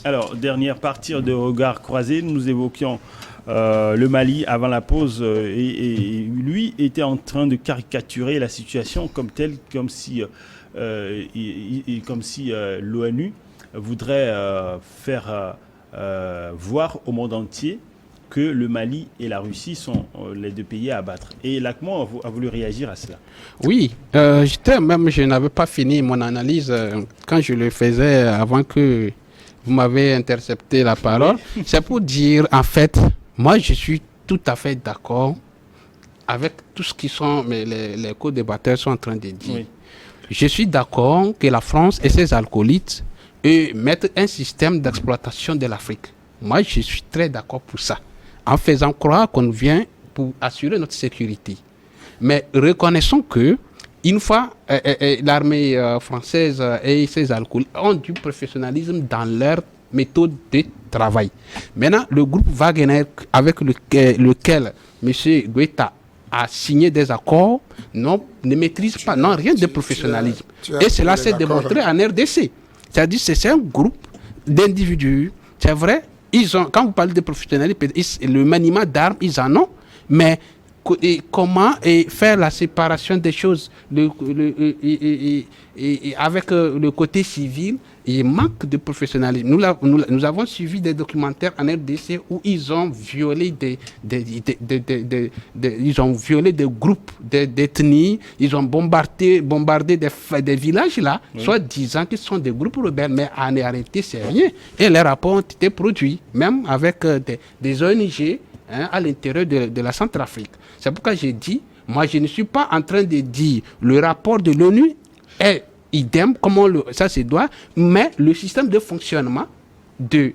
Alors, dernière partie de Regard croisé, nous évoquions le Mali avant la pause et lui était en train de caricaturer la situation comme telle, comme si l'ONU voudrait faire voir au monde entier que le Mali et la Russie sont les deux pays à abattre. Et Lacmon a voulu réagir à cela. Oui, je n'avais pas fini mon analyse quand je le faisais avant que vous m'avez intercepté la parole. Oui. C'est pour dire, en fait, moi je suis tout à fait d'accord avec tout ce qui sont les co-débatteurs sont en train de dire. Oui. Je suis d'accord que la France et ses acolytes mettent un système d'exploitation de l'Afrique. Moi, je suis très d'accord pour ça, en faisant croire qu'on vient pour assurer notre sécurité. Mais reconnaissons que, une fois, l'armée française et ses acolytes ont du professionnalisme dans leur méthode de travail. Maintenant, le groupe Wagner, avec lequel M. Goïta a signé des accords, ne maîtrise pas, non, rien de professionnalisme. Et cela s'est démontré en RDC. C'est-à-dire que c'est un groupe d'individus, c'est vrai, quand vous parlez de professionnalisme, le maniement d'armes, ils en ont, mais comment faire la séparation des choses avec le côté civil, il manque de professionnalisme. Nous avons suivi des documentaires en RDC où ils ont violé ils ont violé des groupes d'ethnies, ils ont bombardé des villages là, oui, soit disant qu'ils sont des groupes rebelles, mais en réalité c'est rien. Et les rapports ont été produits, même avec des ONG à l'intérieur de la Centrafrique. C'est pourquoi j'ai dit, moi je ne suis pas en train de dire le rapport de l'ONU est idem, ça se doit, mais le système de fonctionnement de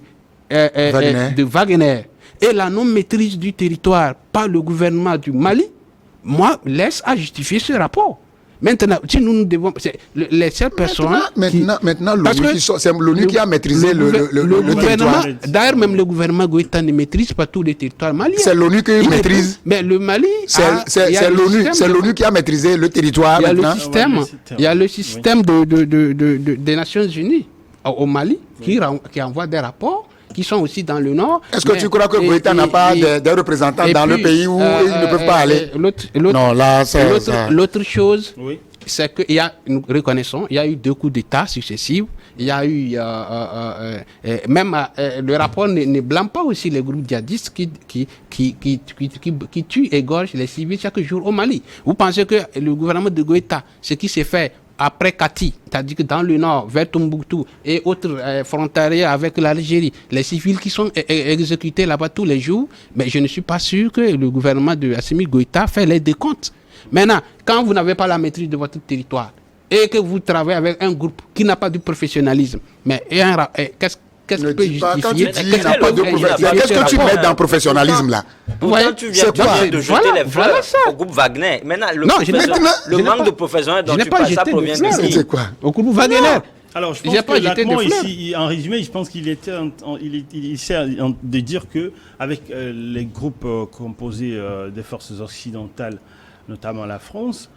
Wagner et la non-maîtrise du territoire par le gouvernement du Mali, moi, laisse à justifier ce rapport. Maintenant, si nous devons... Les seules personnes... Maintenant c'est l'ONU qui a maîtrisé le territoire. D'ailleurs, même le gouvernement Goïta ne maîtrise pas tous les territoires maliens. C'est l'ONU qui maîtrise. Mais le Mali... C'est l'ONU qui a maîtrisé le territoire. Il y a le système des Nations Unies au Mali qui envoie des rapports qui sont aussi dans le nord. Est-ce que tu crois que Goïta n'a pas des représentants dans le pays où ils ne peuvent pas aller? Non, là, l'autre chose, oui, c'est qu'il y a, nous reconnaissons, il y a eu 2 coups d'État successifs. Il y a eu, même le rapport ne blâme pas aussi les groupes djihadistes qui tuent et égorgent les civils chaque jour au Mali. Vous pensez que le gouvernement de Goïta, ce qui s'est fait après Kati, c'est-à-dire que dans le nord, vers Tombouctou et autres frontaliers avec l'Algérie, les civils qui sont exécutés là-bas tous les jours, mais je ne suis pas sûr que le gouvernement de Assimi Goïta fait les décomptes. Maintenant, quand vous n'avez pas la maîtrise de votre territoire et que vous travaillez avec un groupe qui n'a pas de professionnalisme, mais qu'est-ce qui peut justifier? Qu'est-ce que tu mets dans le professionnalisme là? Pourtant, tu viens de jeter les fleurs au groupe Wagner. Maintenant, le manque de professionnalisme dont tu parles, ça provient de qui? C'est quoi? Au groupe Wagner. Alors, je pense que Lacmon, ici, en résumé, je pense qu'il essaie de dire que avec les groupes composés des forces occidentales, notamment la France,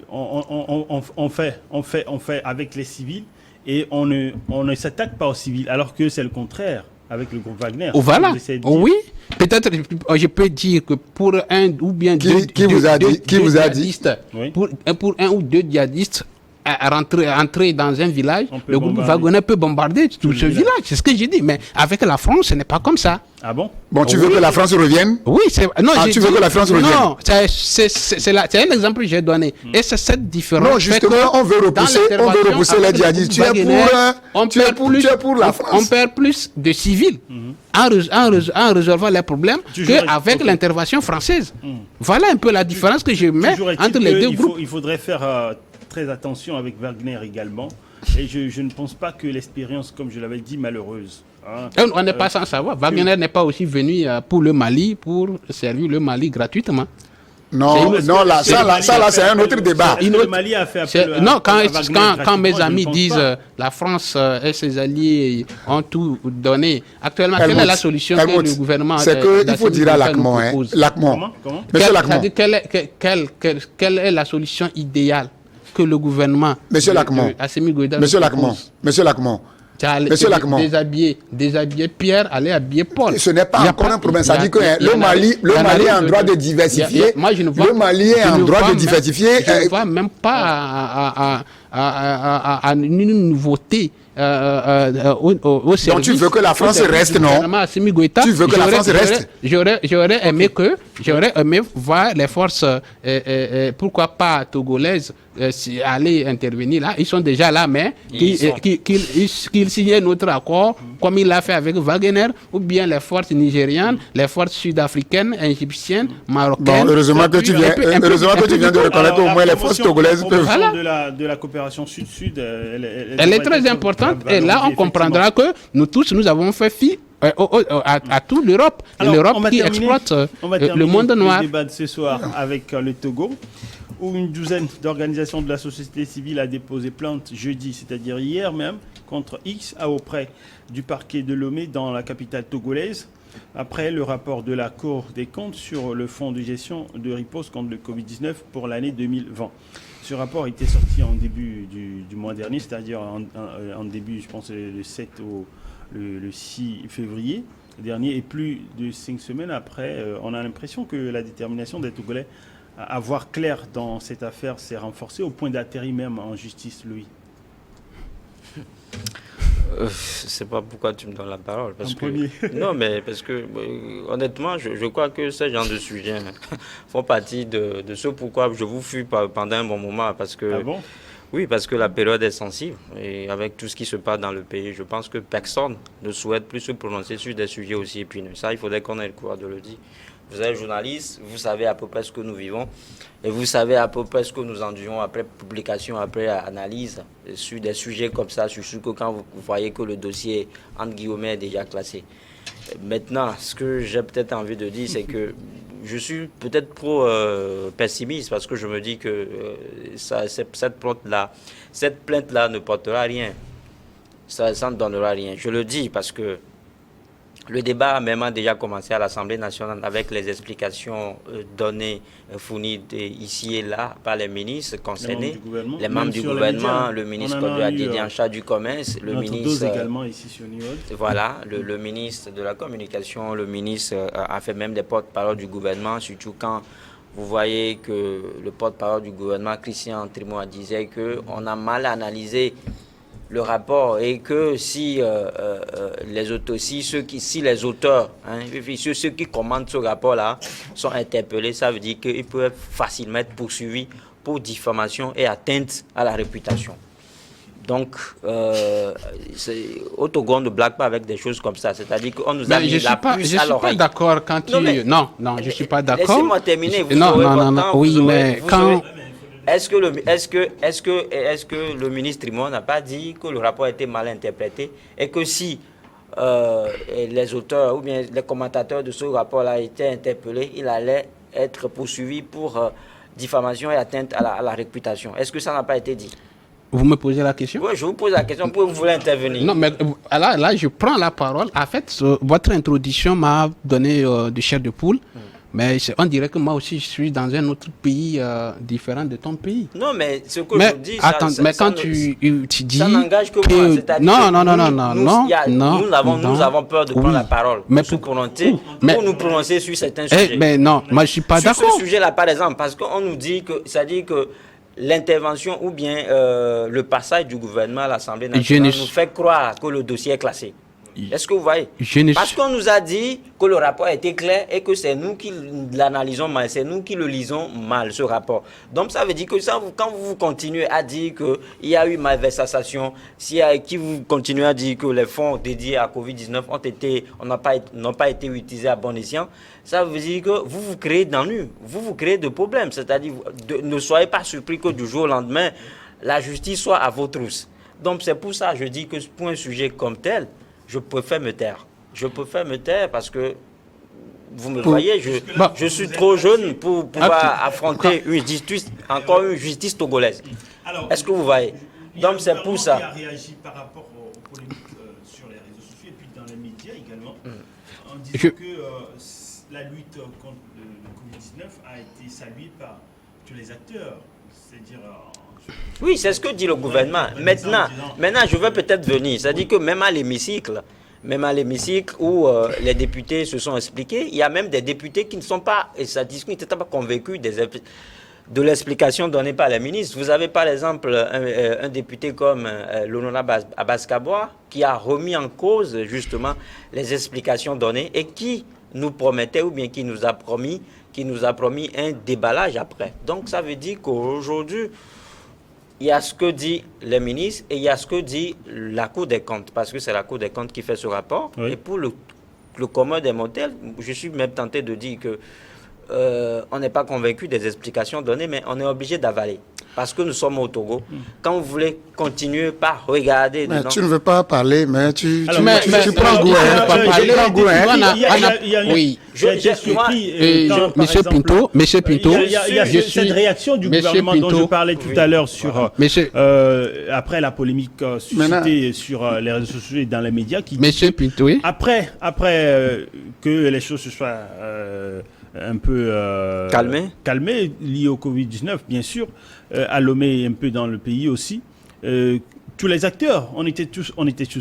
on fait avec les civils et on ne s'attaque pas aux civils, alors que c'est le contraire avec le groupe Wagner. Oh, voilà. Oui. Peut-être je peux dire que pour un ou bien deux djihadistes, pour un ou deux djihadistes, entrer dans un village, le groupe Wagner peut bombarder tout ce village. C'est ce que j'ai dit. Mais avec la France, ce n'est pas comme ça. Ah bon? Bon, tu veux que la France revienne? Oui, tu veux que la France revienne? Non, c'est un exemple que j'ai donné. Et c'est cette différence. Non, justement, on veut repousser les djihadistes. Tu es pour la France. On perd plus de civils en résolvant les problèmes qu'avec l'intervention française. Voilà un peu la différence que je mets entre les deux groupes. Il faudrait faire très attention avec Wagner également. Et je ne pense pas que l'expérience, comme je l'avais dit, malheureuse. On n'est pas sans savoir. Wagner n'est pas aussi venu pour le Mali, pour servir le Mali gratuitement. Non, là, c'est un autre débat. Le Mali a fait appel quand mes amis disent la France et ses alliés ont tout donné, actuellement, quelle est la solution que le gouvernement C'est qu'il faut dire à Lacmon. Monsieur Lacmon. Quelle est la solution idéale que le gouvernement Monsieur Lacmon, déshabiller Pierre, aller habiller Paul. Ce n'est pas encore un problème. Ça dit que le Mali est en droit de diversifier. Le Mali est en droit de diversifier. Je ne vois même pas à une nouveauté. Au service. Donc tu veux que la France reste, non? Tu veux que la France reste? J'aurais aimé voir les forces, pourquoi pas togolaises, aller intervenir là. Ils sont déjà là, mais qu'ils signent notre accord, comme il l'a fait avec Wagner, ou bien les forces nigérianes, les forces sud-africaines, égyptiennes, marocaines. Bon, heureusement que tu viens de reconnaître qu'au moins les forces togolaises peuvent. De la coopération sud-sud, elle est très importante. Et là, on comprendra que nous tous, nous avons fait fi à toute l'Europe. L'Europe qui exploite le monde noir. Le débat de ce soir avec le Togo, où une douzaine d'organisations de la société civile a déposé plainte jeudi, c'est-à-dire hier même, contre X auprès du parquet de Lomé dans la capitale togolaise, après le rapport de la Cour des comptes sur le fonds de gestion de riposte contre le Covid-19 pour l'année 2020. Ce rapport était sorti en début du mois dernier, c'est-à-dire en début, je pense, le 7 ou le 6 février dernier, et plus de 5 semaines après, on a l'impression que la détermination des Togolais à voir clair dans cette affaire s'est renforcée au point d'atterrir même en justice, Louis. Je sais pas pourquoi tu me donnes la parole. Non, mais parce que honnêtement, je crois que ces genres de sujets font partie de ce pourquoi je vous fuis pendant un bon moment. Parce que, ah bon? Oui, parce que la période est sensible. Et avec tout ce qui se passe dans le pays, je pense que personne ne souhaite plus se prononcer sur des sujets aussi épineux. Ça, il faudrait qu'on ait le courage de le dire. Vous êtes journaliste, vous savez à peu près ce que nous vivons et vous savez à peu près ce que nous endurons après publication, après analyse sur des sujets comme ça, surtout que quand vous voyez que le dossier, entre guillemets, est déjà classé. Maintenant, ce que j'ai peut-être envie de dire, c'est que je suis peut-être trop pessimiste parce que je me dis que cette plainte-là ne portera rien. Ça ne donnera rien. Je le dis parce que le débat a même déjà commencé à l'Assemblée nationale avec les explications données, fournies ici et là par les ministres concernés, les membres du gouvernement, le ministre en charge du commerce, le ministre également ici sur voilà, le ministre de la communication, le ministre a fait même des porte-parole du gouvernement, surtout quand vous voyez que le porte-parole du gouvernement, Christian Trimois, disait qu'on a mal analysé le rapport et que si les auteurs, ceux qui commandent ce rapport-là sont interpellés, ça veut dire qu'ils peuvent facilement être poursuivis pour diffamation et atteinte à la réputation. Donc, au Togo, on ne blague pas avec des choses comme ça. C'est-à-dire qu'on nous a mis la puce à l'oreille. Je ne suis pas d'accord quand tu... Non, je ne suis pas d'accord. Laissez-moi terminer. Est-ce que le ministre Trimon n'a pas dit que le rapport a été mal interprété et que si les auteurs ou bien les commentateurs de ce rapport-là étaient interpellés, il allait être poursuivi pour diffamation et atteinte à la réputation? Est-ce que ça n'a pas été dit? Vous me posez la question? Oui, je vous pose la question pour que vous voulez intervenir. Non, mais là, je prends la parole. En fait, votre introduction m'a donné du chair de poule. Mais on dirait que moi aussi, je suis dans un autre pays différent de ton pays. Non, mais ce que je dis, tu dis... Ça n'engage que moi. Nous avons peur de prendre la parole pour nous prononcer sur certains sujets. Mais non, moi je ne suis pas d'accord. Sur ce sujet-là, par exemple, parce qu'on nous dit que... C'est-à-dire que l'intervention ou bien le passage du gouvernement à l'Assemblée nationale nous fait croire que le dossier est classé. Est-ce que vous voyez? Parce qu'on nous a dit que le rapport a été clair et que c'est nous qui l'analysons mal, c'est nous qui le lisons mal, ce rapport. Donc ça veut dire que quand vous continuez à dire qu'il y a eu malversation, si vous continuez à dire que les fonds dédiés à Covid-19 n'ont pas été utilisés à bon escient, ça veut dire que vous créez d'ennuis, vous créez de problèmes. C'est-à-dire, ne soyez pas surpris que du jour au lendemain, la justice soit à vos trousses. Donc c'est pour ça que je dis que pour un sujet comme tel, je préfère me taire. Je préfère me taire parce que, vous me voyez, je suis trop jeune pour pouvoir affronter encore une justice togolaise. Est-ce que vous voyez? Donc c'est pour ça. Le gouvernement a réagi par rapport aux polémiques sur les réseaux sociaux et puis dans les médias également, en disant que la lutte contre le Covid-19 a été saluée par tous les acteurs, c'est-à-dire Oui, c'est ce que dit le gouvernement. Maintenant, je veux peut-être venir. C'est-à-dire que même à l'hémicycle où les députés se sont expliqués, il y a même des députés qui ne sont pas, et ça dit qu'ils n'étaient pas convaincus de l'explication donnée par la ministre. Vous avez par exemple un député comme l'honorable Abbas Kaboua qui a remis en cause justement les explications données et qui nous promettait ou bien qui nous a promis un déballage après. Donc ça veut dire qu'aujourd'hui, il y a ce que dit le ministre et il y a ce que dit la Cour des comptes, parce que c'est la Cour des comptes qui fait ce rapport. Oui. Et pour le commun des mortels, je suis même tenté de dire que on n'est pas convaincu des explications données, mais on est obligé d'avaler. Parce que nous sommes au Togo. Quand vous voulez continuer par regarder... Mais tu ne veux pas parler, mais tu prends goût. Oui. Monsieur Pinto, il y a cette réaction du gouvernement dont je parlais tout à l'heure sur après la polémique suscitée sur les réseaux sociaux et dans les médias qui Monsieur Pinto, oui. Après que les choses se soient un peu calmées liées au Covid-19, bien sûr, à Lomé un peu dans le pays aussi. Tous les acteurs, on était tous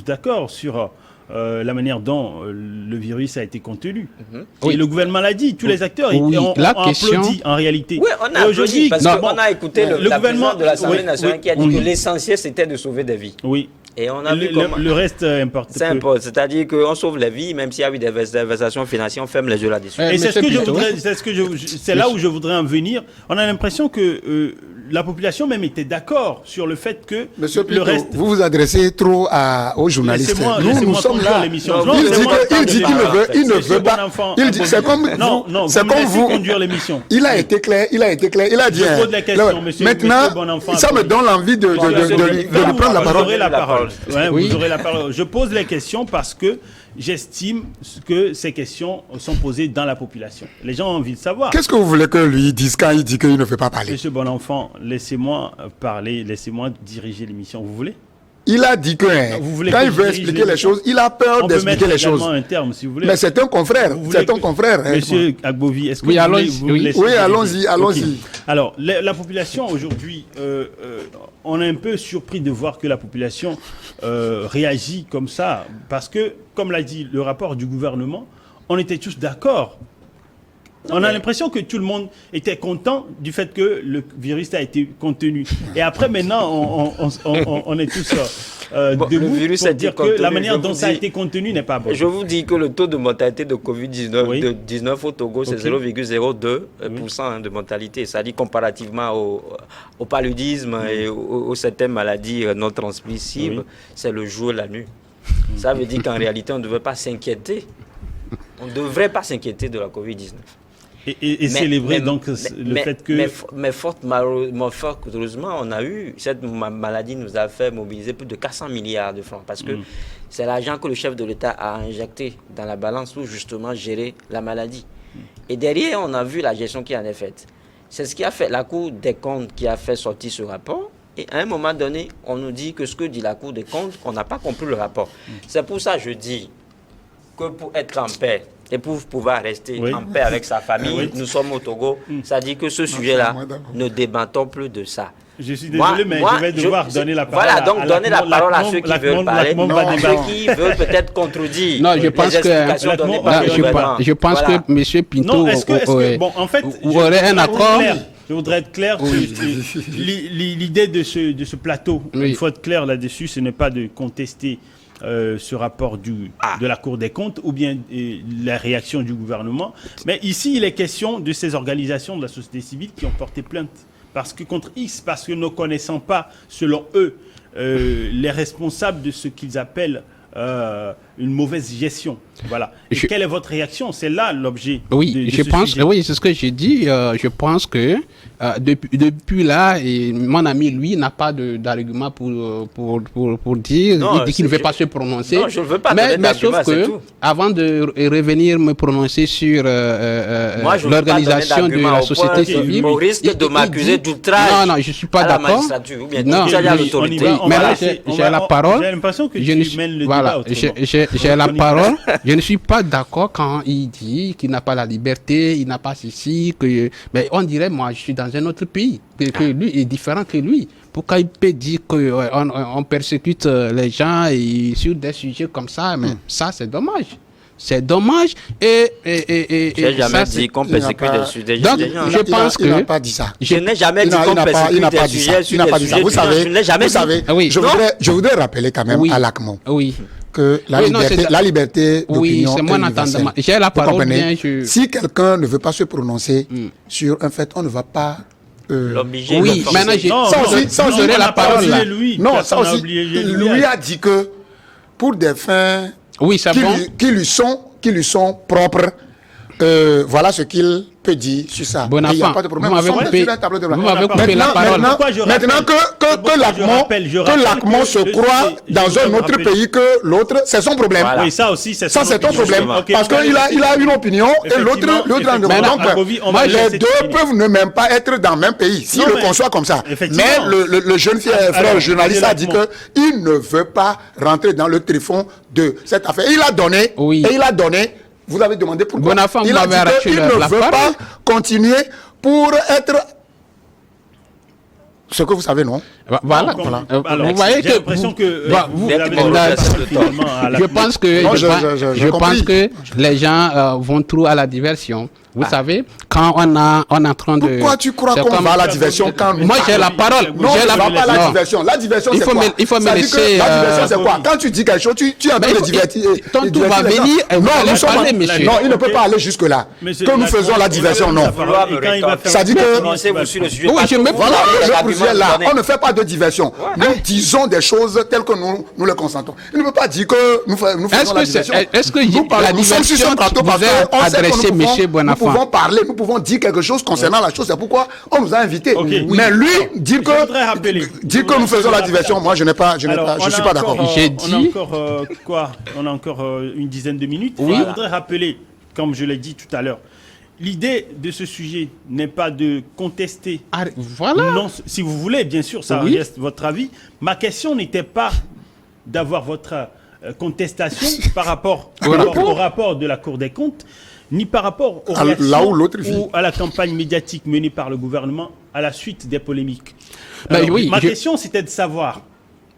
d'accord sur la manière dont le virus a été contenu. Et le gouvernement l'a dit, tous les acteurs ont applaudi en réalité. Oui, on a applaudi parce qu'on a écouté le gouvernement de l'Assemblée nationale qui a dit que l'essentiel c'était de sauver des vies. Oui. Et on a vu le reste importe. C'est important, c'est-à-dire qu'on sauve les vies, même s'il y a eu des versations financières, on ferme les yeux là-dessus. Et c'est là où je voudrais en venir. On a l'impression que la population même était d'accord sur le fait que Monsieur Pinto, vous vous adressez trop aux journalistes. Nous sommes là. Il dit qu'il ne veut pas. Il dit c'est comme vous. Conduire l'émission. Il a été clair. Il a dit. Je pose la question, monsieur. Maintenant, ça me donne l'envie de lui prendre la parole. Vous aurez la parole. Je pose les questions parce que j'estime que ces questions sont posées dans la population. Les gens ont envie de savoir. Qu'est-ce que vous voulez que lui dise quand il dit qu'il ne veut pas parler? Monsieur Bonenfant, laissez-moi parler, laissez-moi diriger l'émission. Vous voulez? Il a dit que quand il veut expliquer les choses, il a peur d'expliquer les choses. Un terme, si vous voulez. Mais c'est un confrère. Monsieur Agbovi, est-ce que allons-y. Alors, la population aujourd'hui, on est un peu surpris de voir que la population réagit comme ça. Parce que, comme l'a dit le rapport du gouvernement, on était tous d'accord. On a l'impression que tout le monde était content du fait que le virus a été contenu. Et après, maintenant, on est tous debout pour dire que la manière dont ça a été contenu n'est pas bonne. Je vous dis que le taux de mortalité de Covid-19 au Togo, c'est 0,02% de mortalité. C'est-à-dire comparativement au paludisme et aux certaines maladies non transmissibles, c'est le jour et la nuit. Ça veut dire qu'en réalité, on ne devrait pas s'inquiéter. On ne devrait pas s'inquiéter de la Covid-19. Et célébrer donc le fait que... Mais fort heureusement, on a eu... Cette maladie nous a fait mobiliser plus de 400 milliards de francs parce que c'est l'argent que le chef de l'État a injecté dans la balance pour justement gérer la maladie. Et derrière, on a vu la gestion qui en est faite. C'est ce qui a fait la Cour des comptes qui a fait sortir ce rapport. Et à un moment donné, on nous dit que ce que dit la Cour des comptes, on n'a pas compris le rapport. C'est pour ça que je dis que pour être en paix, et pour pouvoir rester en paix avec sa famille, nous sommes au Togo. Ça dit que ce sujet-là, ne débattons plus de ça. Je suis désolé, mais je vais devoir donner la parole. Voilà, donc donner la parole à ceux qui veulent parler, ceux qui veulent peut-être contredire. Non, je pense que je pense que M. Pinto aurait un accord. Je voudrais être clair. L'idée de ce plateau, il faut être clair là-dessus, ce n'est pas de contester ce rapport de la Cour des comptes ou bien la réaction du gouvernement. Mais ici, il est question de ces organisations de la société civile qui ont porté plainte contre X, parce que ne connaissant pas, selon eux, les responsables de ce qu'ils appellent une mauvaise gestion. Voilà. Et quelle est votre réaction? C'est là l'objet. Oui, c'est ce que j'ai dit. Je pense que depuis là, mon ami, lui, n'a pas d'argument pour dire. Il dit qu'il ne veut pas se prononcer. Non, je ne veux pas. Mais sauf que, avant de revenir me prononcer sur l'organisation de la société civile, on risque de m'accuser d'outrage. Non, je ne suis pas d'accord. Non, mais là, j'ai la parole. J'ai l'impression que tu mènes le débat. J'ai la parole. Je ne suis pas d'accord quand il dit qu'il n'a pas la liberté, il n'a pas ceci, mais on dirait, moi, je suis dans un autre pays, que lui est différent que lui. Pourquoi il peut dire qu'on persécute les gens et sur des sujets comme ça? Mais ça, c'est dommage. C'est dommage. J'ai jamais dit qu'on persécute des sujets. Donc, je pense que... Il n'a pas dit ça. Je n'ai jamais dit qu'on persécute des sujets. Il n'a pas dit ça. Vous savez, je voudrais rappeler quand même à l'ACMO que la liberté d'opinion c'est mon entendement. J'ai la parole bien. Si quelqu'un ne veut pas se prononcer sur un fait, on ne va pas... l'obliger. Oui, maintenant, ça j'aurai la parole là. Non, ça aussi, lui a dit que pour des fins qui lui sont propres, voilà ce qu'il peut dire sur ça. Bon enfant, il n'y a pas de problème. Vous m'avez coupé la parole. Maintenant que l'ACMO se croit dans un autre pays que l'autre, c'est son problème. Voilà. Oui, ça aussi, c'est ton problème. Parce qu'il a une opinion et l'autre en demande. Donc, les deux peuvent ne même pas être dans le même pays, s'ils le conçoivent comme ça. Mais le jeune frère journaliste a dit qu'il ne veut pas rentrer dans le tréfonds de cette affaire. Il a donné. Vous avez demandé pourquoi. Il a dit qu'il ne veut pas continuer pour être ce que vous savez, non? Voilà. Alors, vous voyez que je pense que les gens vont trop à la diversion. Vous savez, quand on est en train de... Pourquoi tu crois qu'on va à la diversion quand... Moi, j'ai la parole. Non, je ne vais pas à la diversion. La diversion, c'est quoi? Il faut me laisser... La diversion, c'est quoi? Quand tu dis quelque chose, tu es en train de divertir. Ton tour va venir. Non, il ne peut pas aller jusque-là. Que nous faisons la diversion, non. Ça dit que... Oui, je me... Voilà, le projet là. On ne fait pas de diversion. Nous disons des choses telles que nous les consentons. Il ne peut pas dire que nous faisons la diversion. Est-ce que la diversion vous est adressée, M. Bonafont? Nous pouvons parler, nous pouvons dire quelque chose concernant la chose. C'est pourquoi on nous a invités. Mais lui, dire que nous faisons la diversion, moi je ne suis pas d'accord. On a encore une dizaine de minutes. Oui. Je voudrais rappeler, comme je l'ai dit tout à l'heure, l'idée de ce sujet n'est pas de contester. Voilà. Non, si vous voulez, bien sûr, ça reste votre avis. Ma question n'était pas d'avoir votre contestation par rapport au rapport de la Cour des comptes, ni par rapport aux réactions ou à la campagne médiatique menée par le gouvernement à la suite des polémiques. Ma question, c'était de savoir,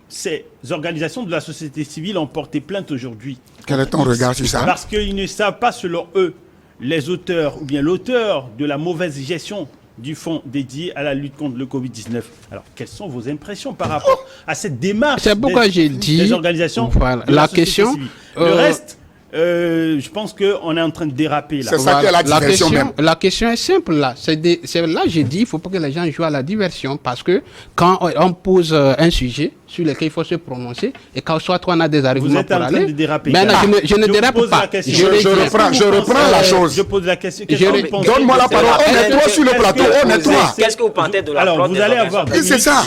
ces organisations de la société civile ont porté plainte aujourd'hui. Quel est ton regard sur ça? Parce qu'ils ne savent pas, selon eux, les auteurs ou bien l'auteur de la mauvaise gestion du fonds dédié à la lutte contre le Covid-19. Alors, quelles sont vos impressions par rapport à cette démarche des organisations de la question civile? Le reste... je pense qu'on est en train de déraper là. C'est ça qui est la diversion même. La question est simple là. Là, j'ai dit, il ne faut pas que les gens jouent à la diversion parce que quand on pose un sujet sur lequel il faut se prononcer et quand soit on a des arguments pour aller... Vous êtes en train de déraper. Mais non, je ne dérape pas. Je reprends la chose. Je pose la question. Donne-moi la parole. On est trois sur le plateau. On est trois. Qu'est-ce que vous pensez de la Alors, vous allez avoir... C'est ça.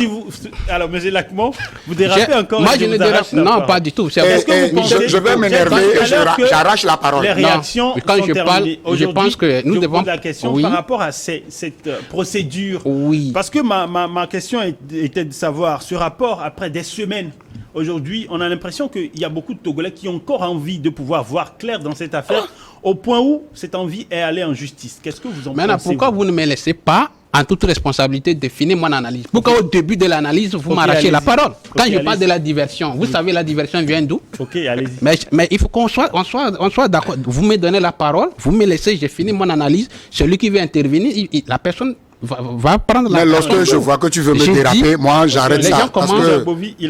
Alors, M. Lacmont, vous dérapez encore. Moi, je ne dérape pas. Non, pas du tout. Je vais m'énerver et j'arrache la parole. Les réactions quand je parle, je pense que nous devons... Je pose la question par rapport à cette procédure. Oui. Parce que ma question était de savoir ce rapport après des semaines. Aujourd'hui, on a l'impression qu'il y a beaucoup de Togolais qui ont encore envie de pouvoir voir clair dans cette affaire, au point où cette envie est allée en justice. Qu'est-ce que vous en pensez? Maintenant, pourquoi vous ne me laissez pas, en toute responsabilité, définir mon analyse? Pourquoi au début de l'analyse, vous m'arrachez la parole? Quand je parle de la diversion, vous savez la diversion vient d'où? Ok, allez-y. Mais il faut qu'on soit d'accord. Vous me donnez la parole, vous me laissez, j'ai fini mon analyse. Celui qui veut intervenir, la personne va prendre la parole. Mais lorsque je vois que tu veux me déraper, moi j'arrête ça. Les gens commencent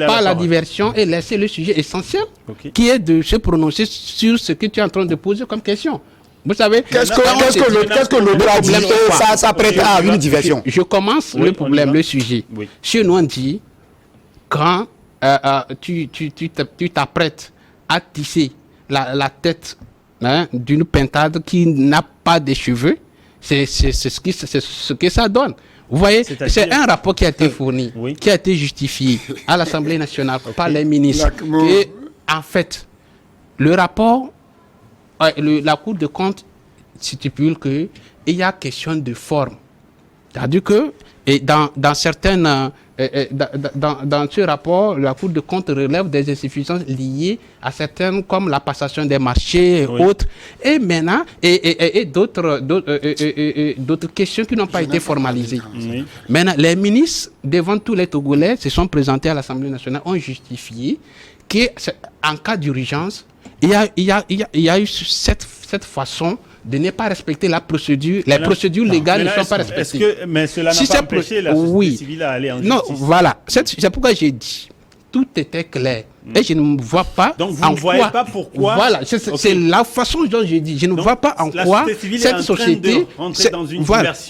par la diversion et laisser le sujet essentiel qui est de se prononcer sur ce que tu es en train de poser comme question. Vous savez, qu'est-ce que l'autre a dit? Ça prête à une diversion. Je commence le problème, le sujet. Chez nous, on dit, quand tu t'apprêtes à tisser la tête d'une pintade qui n'a pas de cheveux, c'est ce que ça donne. Vous voyez, c'est un rapport qui a été fourni, qui a été justifié à l'Assemblée nationale par les ministres. Et en fait, le rapport, la Cour de compte stipule qu'il y a question de forme. C'est-à-dire que dans certaines dans ce rapport, la Cour des comptes relève des insuffisances liées à certaines, comme la passation des marchés et autres, et maintenant, et d'autres questions qui n'ont pas été formalisées. Oui. Maintenant, les ministres, devant tous les Togolais, se sont présentés à l'Assemblée nationale, ont justifié qu'en cas d'urgence, il y a eu cette façon de ne pas respecter la procédure. Les procédures légales ne sont pas respectées. Mais cela n'a pas empêché la société civile à aller en justice. Non, voilà. C'est pourquoi j'ai dit, tout était clair. Et je ne vois pas. Donc vous ne voyez pas pourquoi. Voilà, c'est la façon dont j'ai dit. Je ne vois pas en quoi cette société,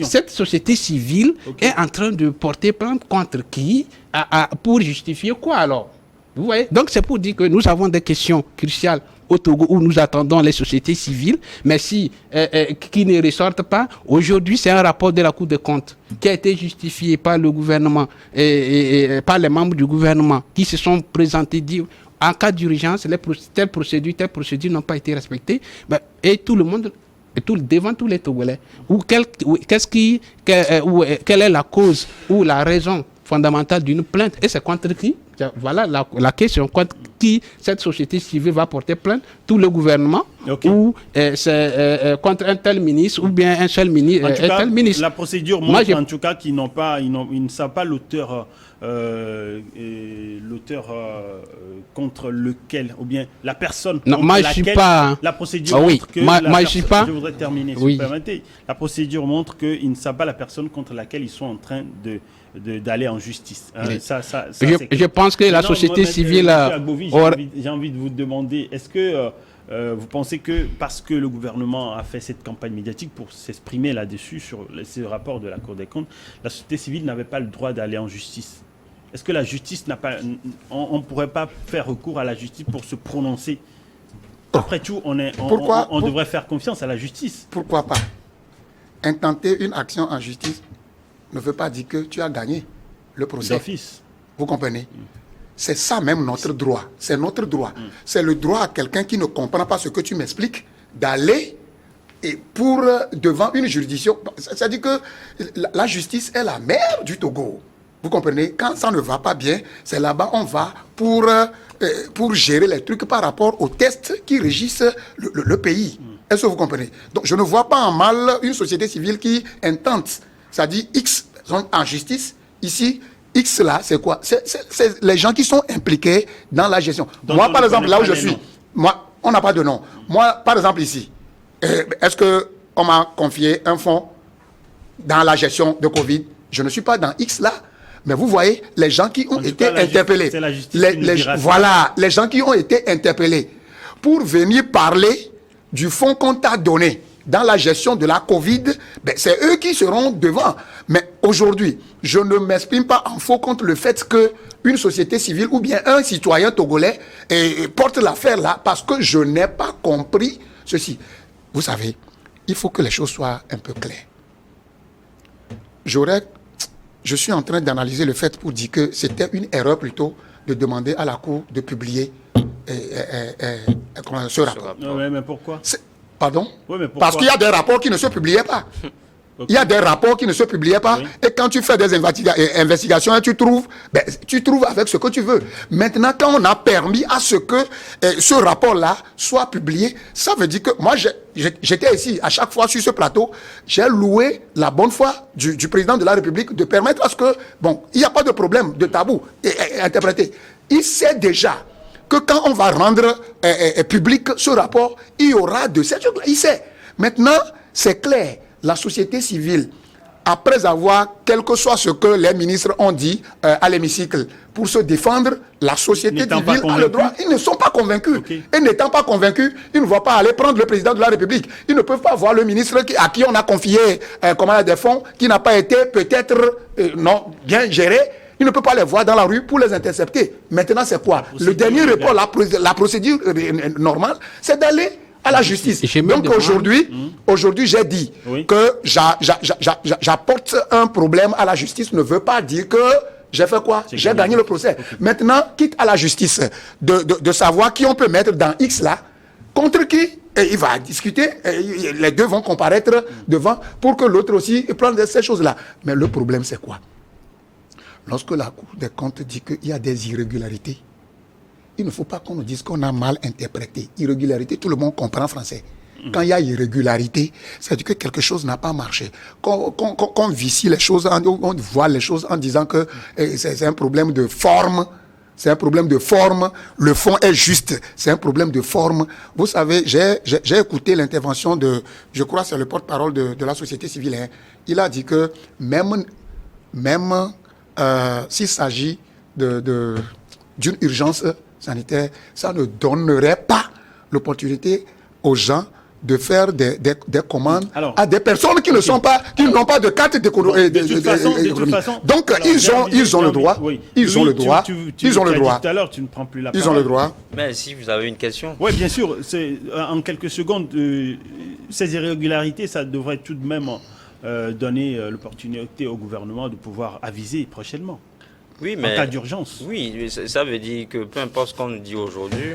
cette société civile est en train de porter plainte contre qui, pour justifier quoi alors? Vous voyez? Donc c'est pour dire que nous avons des questions cruciales au Togo où nous attendons les sociétés civiles, mais qui ne ressortent pas. Aujourd'hui, c'est un rapport de la Cour des comptes qui a été justifié par le gouvernement et par les membres du gouvernement qui se sont présentés dire en cas d'urgence, telle procédure n'ont pas été respectées. Et tout le monde, devant tous les Togolais, quelle est la cause ou la raison fondamentale d'une plainte, et c'est contre qui? Voilà la question, contre qui cette société civile va porter plainte? Tout le gouvernement, ou c'est contre un tel ministre, ou bien un seul ministre, tel ministre. La procédure montre en tout cas qu'ils ne savent pas l'auteur contre lequel, ou bien la personne non, contre laquelle la procédure montre que je voudrais terminer, oui. si vous permettez. La procédure montre qu'ils ne savent pas la personne contre laquelle ils sont en train d'aller en justice. Oui. Je pense que la société civile... J'ai envie de vous demander, est-ce que vous pensez que parce que le gouvernement a fait cette campagne médiatique pour s'exprimer là-dessus, sur ce rapport de la Cour des comptes, la société civile n'avait pas le droit d'aller en justice? Est-ce que la justice n'a pas... On ne pourrait pas faire recours à la justice pour se prononcer? Après tout, on devrait faire confiance à la justice. Pourquoi pas? Intenter une action en justice ne veut pas dire que tu as gagné le procès. D'office. Vous comprenez? C'est ça même notre droit. C'est notre droit. C'est le droit à quelqu'un qui ne comprend pas ce que tu m'expliques d'aller devant une juridiction. C'est-à-dire que la justice est la mère du Togo. Vous comprenez? Quand ça ne va pas bien, c'est là-bas on va pour gérer les trucs par rapport aux tests qui régissent le pays. Est-ce que vous comprenez? Donc je ne vois pas en mal une société civile qui intente, c'est-à-dire X sont en justice, ici, X là, c'est quoi? C'est les gens qui sont impliqués dans la gestion. Donc, moi, par exemple, là où je suis, moi, on n'a pas de nom. Moi, par exemple, ici, est-ce qu'on m'a confié un fonds dans la gestion de Covid? Je ne suis pas dans X là. Mais vous voyez, les gens qui ont été interpellés, les gens qui ont été interpellés pour venir parler du fonds qu'on t'a donné dans la gestion de la Covid, c'est eux qui seront devant. Mais aujourd'hui, je ne m'exprime pas en faux contre le fait qu'une société civile ou bien un citoyen togolais porte l'affaire là parce que je n'ai pas compris ceci. Vous savez, il faut que les choses soient un peu claires. Je suis en train d'analyser le fait pour dire que c'était une erreur plutôt de demander à la Cour de publier ce rapport. Mais pourquoi? Pardon? Oui, mais pourquoi? Parce qu'il y a des rapports qui ne se publiaient pas. Okay. Il y a des rapports qui ne se publiaient pas. Oui. Et quand tu fais des investigations, tu trouves avec ce que tu veux. Maintenant, quand on a permis à ce que ce rapport-là soit publié, ça veut dire que moi, j'étais ici, à chaque fois sur ce plateau, j'ai loué la bonne foi du président de la République de permettre à ce que, il n'y a pas de problème de tabou interprété. Il sait déjà que quand on va rendre public ce rapport, il y aura de ces choses-là. Il sait. Maintenant, c'est clair. La société civile, après avoir, quel que soit ce que les ministres ont dit à l'hémicycle, pour se défendre, la société civile a le droit. Ils ne sont pas convaincus. Okay. Et n'étant pas convaincus, ils ne vont pas aller prendre le président de la République. Ils ne peuvent pas voir le ministre à qui on a confié des fonds qui n'a pas été peut-être bien géré. Ils ne peuvent pas les voir dans la rue pour les intercepter. Maintenant, c'est quoi? Le dernier report, la procédure normale, c'est d'aller à la justice. Donc aujourd'hui, j'ai dit que j'apporte un problème à la justice ne veut pas dire que j'ai fait quoi? J'ai gagné le procès. Okay. Maintenant, quitte à la justice de savoir qui on peut mettre dans X là, contre qui, et il va discuter, les deux vont comparaître devant pour que l'autre aussi prenne ces choses-là. Mais le problème, c'est quoi? lorsque la Cour des comptes dit qu'il y a des irrégularités, il ne faut pas qu'on nous dise qu'on a mal interprété. Irrégularité, tout le monde comprend français. Quand il y a irrégularité, ça veut dire que quelque chose n'a pas marché. Qu'on vicie les choses, on voit les choses en disant que c'est un problème de forme. C'est un problème de forme. Le fond est juste. C'est un problème de forme. Vous savez, j'ai écouté l'intervention de, je crois, c'est le porte-parole de la société civile. Hein. Il a dit que même s'il s'agit d'une urgence sanitaire, ça ne donnerait pas l'opportunité aux gens de faire des commandes à des personnes qui n'ont pas de carte d'économie. Donc ils ont le droit. Ils ont le droit. Ils ont le droit. Tout à l'heure, tu ne prends plus la parole. Ils ont le droit. Mais si vous avez une question. Oui, bien sûr. En quelques secondes, ces irrégularités, ça devrait tout de même donner l'opportunité au gouvernement de pouvoir aviser prochainement. Oui, mais, en cas d'urgence. Oui, ça veut dire que peu importe ce qu'on nous dit aujourd'hui...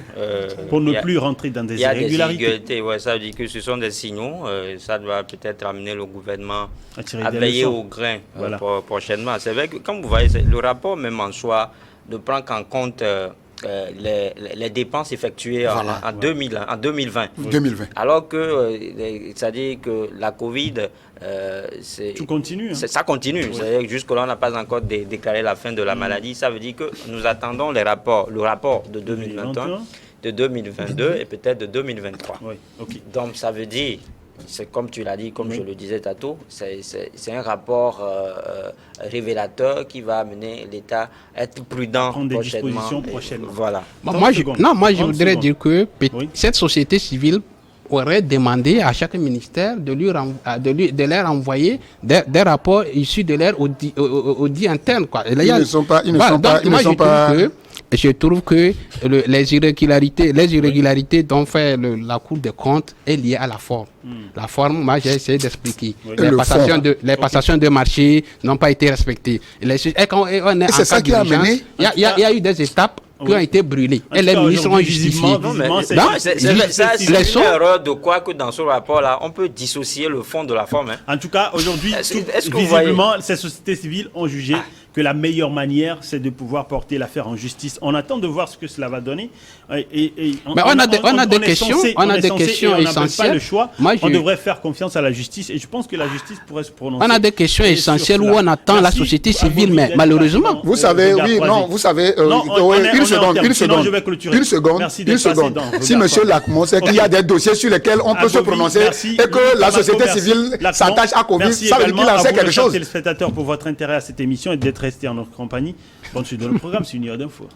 pour ne plus rentrer dans des irrégularités. Ouais, ça veut dire que ce sont des signaux. Ça doit peut-être amener le gouvernement à veiller au grain prochainement. C'est vrai que, comme vous voyez, le rapport même en soi ne prend qu'en compte les dépenses effectuées en 2020. Alors que, c'est-à-dire que la Covid... tout continue. Ça continue. Oui. C'est-à-dire que jusque-là, on n'a pas encore déclaré la fin de la maladie. Ça veut dire que nous attendons le rapport de 2021, de 2022 et peut-être de 2023. Oui. Okay. Donc, ça veut dire, c'est comme tu l'as dit, comme je le disais tantôt, c'est un rapport révélateur qui va amener l'État à être prudent prendre des dispositions prochainement. Voilà. Moi, je voudrais dire que cette société civile aurait demandé à chaque ministère de leur envoyer des rapports issus de leur audit interne. Quoi. Je trouve que les irrégularités dont fait la Cour des comptes est liée à la forme. La forme, moi j'ai essayé d'expliquer. Les passations de marché n'ont pas été respectées. C'est ça qui a amené. Il y a eu des étapes qui ont été brûlés. Et les ministres ont justifié. C'est une erreur de quoi que dans ce rapport-là, on peut dissocier le fond de la forme. Hein. En tout cas, aujourd'hui, visiblement, ces sociétés civiles ont jugé que la meilleure manière, c'est de pouvoir porter l'affaire en justice. On attend de voir ce que cela va donner. Mais on a des questions essentielles. Pas le choix. On devrait faire confiance à la justice. Et je pense que la justice pourrait se prononcer. On a des questions essentielles où on attend la société civile, mais malheureusement. Vous savez, une seconde. Si M. Lacmon sait qu'il y a des dossiers sur lesquels on peut se prononcer et que la société civile s'attache à Covid, ça veut dire qu'il en sait quelque chose. Merci téléspectateurs pour votre intérêt à cette émission et d'être resté en notre compagnie. Bonne suite de nos programmes, c'est une heure d'info.